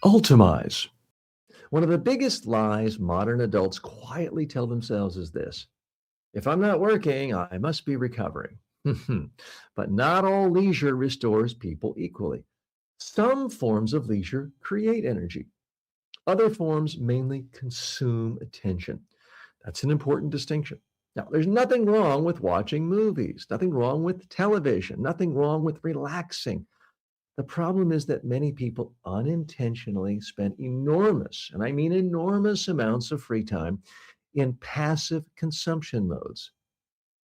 Ultamize. One of the biggest lies modern adults quietly tell themselves is this: if I'm not working, I must be recovering. But not all leisure restores people equally. Some forms of leisure create energy, other forms mainly consume attention. That's an important distinction. Now, there's nothing wrong with watching movies, nothing wrong with television, nothing wrong with relaxing. The problem is that many people unintentionally spend enormous, and I mean enormous amounts of free time in passive consumption modes.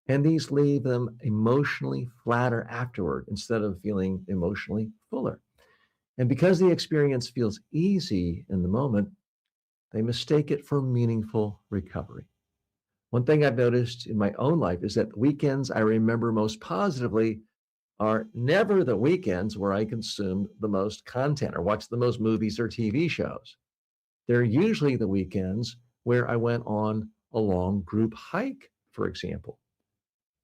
And these leave them emotionally flatter afterward instead of feeling emotionally fuller. And because the experience feels easy in the moment, they mistake it for meaningful recovery. One thing I've noticed in my own life is that the weekends I remember most positively are never the weekends where I consumed the most content or watched the most movies or TV shows. They're usually the weekends where I went on a long group hike, for example,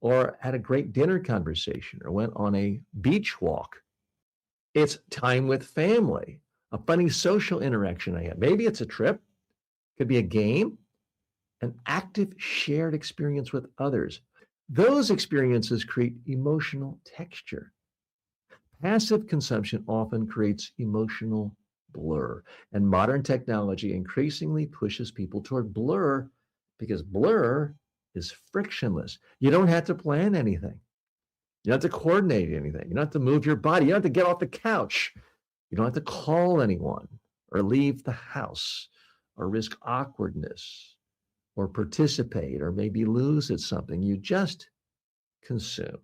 or had a great dinner conversation or went on a beach walk. It's time with family, a funny social interaction I had. Maybe it's a trip, could be a game, an active shared experience with others. Those experiences create emotional texture. Passive consumption often creates emotional blur, and modern technology increasingly pushes people toward blur because blur is frictionless. You don't have to plan anything. You don't have to coordinate anything. You don't have to move your body. You don't have to get off the couch. You don't have to call anyone or leave the house or risk awkwardness or participate or maybe lose at something. You just consume.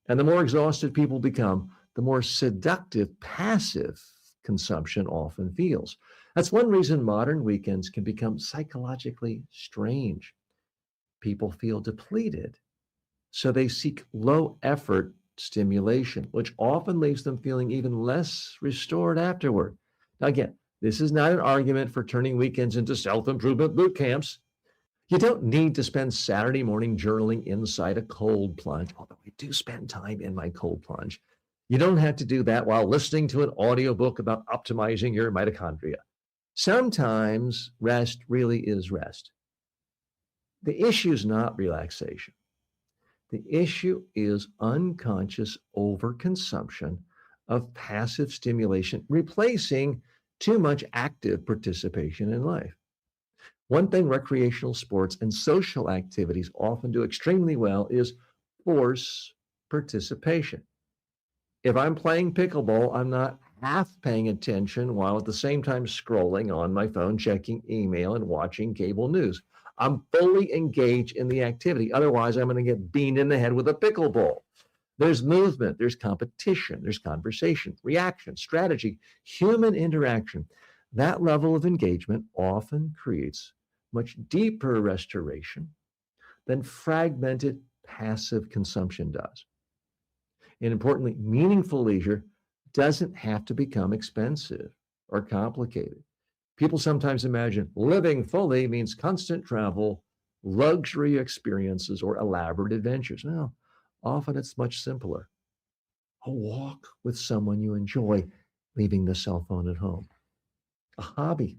And the more exhausted people become, the more seductive passive consumption often feels. That's one reason modern weekends can become psychologically strange. People feel depleted, so they seek low effort stimulation, which often leaves them feeling even less restored afterward. Now, again, this is not an argument for turning weekends into self improvement boot camps. You don't need to spend Saturday morning journaling inside a cold plunge, although I do spend time in my cold plunge. You don't have to do that while listening to an audiobook about optimizing your mitochondria. Sometimes rest really is rest. The issue is not relaxation. The issue is unconscious overconsumption of passive stimulation, replacing too much active participation in life. One thing recreational sports and social activities often do extremely well is force participation. If I'm playing pickleball, I'm not half paying attention while at the same time scrolling on my phone, checking email, and watching cable news. I'm fully engaged in the activity. Otherwise, I'm going to get beamed in the head with a pickleball. There's movement, there's competition, there's conversation, reaction, strategy, human interaction. That level of engagement often creates much deeper restoration than fragmented passive consumption does. And importantly, meaningful leisure doesn't have to become expensive or complicated. People sometimes imagine living fully means constant travel, luxury experiences, or elaborate adventures. No, often it's much simpler. A walk with someone you enjoy, leaving the cell phone at home. A hobby,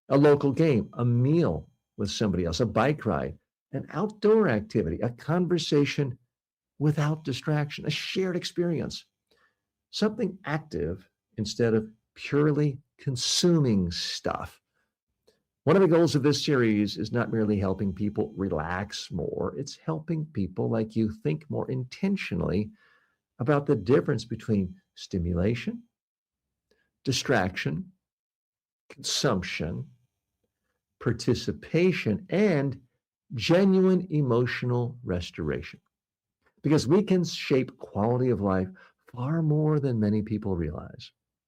a local game, a meal with somebody else, a bike ride, an outdoor activity, a conversation without distraction, a shared experience, something active instead of purely consuming stuff. One of the goals of this series is not merely helping people relax more, it's helping people like you think more intentionally about the difference between stimulation, distraction, consumption, participation, and genuine emotional restoration. Because we can shape quality of life far more than many people realize.